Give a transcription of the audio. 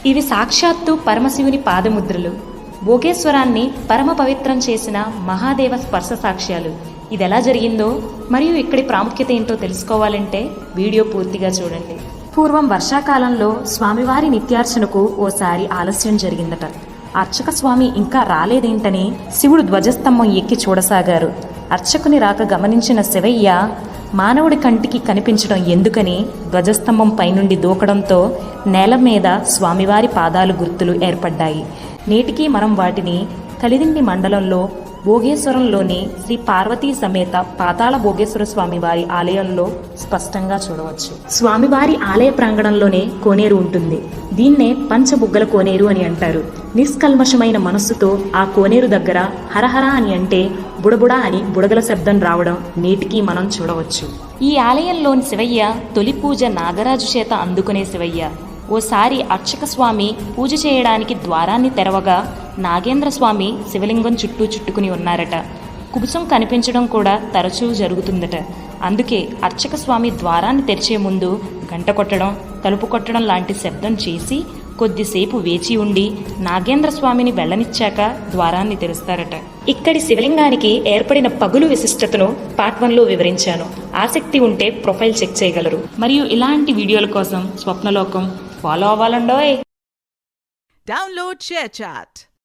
ఇవి సాక్షాత్తు పరమశివుని పాదముద్రలు. భోగేశ్వరాన్ని పరమ పవిత్రం చేసిన మహాదేవ స్పర్శ సాక్ష్యాలు. ఇది ఎలా జరిగిందో మరియు ఇక్కడి ప్రాముఖ్యత ఏంటో తెలుసుకోవాలంటే వీడియో పూర్తిగా చూడండి. పూర్వం వర్షాకాలంలో స్వామివారి నిత్యార్చనకు ఓసారి ఆలస్యం జరిగిందట. అర్చక స్వామి ఇంకా రాలేదేంటని శివుడు ధ్వజస్తంభం ఎక్కి చూడసాగారు. అర్చకుని రాక గమనించిన శివయ్య మానవుడి కంటికి కనిపించడం ఎందుకని ధ్వజస్తంభం పైనుండి దూకడంతో నేల మీద స్వామివారి పాదాలు గుర్తులు ఏర్పడ్డాయి. నేటికి మనం వాటిని కలిదిండి మండలంలో భోగేశ్వరంలోని శ్రీ పార్వతీ సమేత పాతాళ భోగేశ్వర స్వామివారి ఆలయంలో స్పష్టంగా చూడవచ్చు. స్వామివారి ఆలయ ప్రాంగణంలోనే కోనేరు ఉంటుంది. దీన్నే పంచబుగ్గల కోనేరు అని అంటారు. నిష్కల్మషమైన మనస్సుతో ఆ కోనేరు దగ్గర హరహర అని అంటే బుడబుడ అని బుడగల శబ్దం రావడం నేటికి మనం చూడవచ్చు. ఈ ఆలయంలోని శివయ్య తొలి పూజ నాగరాజు చేత అందుకునే శివయ్య. ఓసారి అర్చక స్వామి పూజ చేయడానికి ద్వారాన్ని తెరవగా నాగేంద్ర స్వామి శివలింగం చుట్టూ చుట్టుకుని ఉన్నారట. కుబుసం కనిపించడం కూడా తరచూ జరుగుతుందట. అందుకే అర్చక స్వామి ద్వారాన్ని తెరిచే ముందు గంట కొట్టడం, తలుపు కొట్టడం లాంటి శబ్దం చేసి కొద్దిసేపు వేచి ఉండి నాగేంద్ర స్వామిని వెళ్ళనిచ్చాక ద్వారాన్ని తెరుస్తారట. ఇక్కడి శివలింగానికి ఏర్పడిన పగులు విశిష్టతను పార్ట్ 1లో వివరించాను. ఆసక్తి ఉంటే ప్రొఫైల్ చెక్ చేయగలరు. మరియు ఇలాంటి వీడియోల కోసం స్వప్నలోకం ఫాలో అవ్వాలండోయ్. Download ShareChat.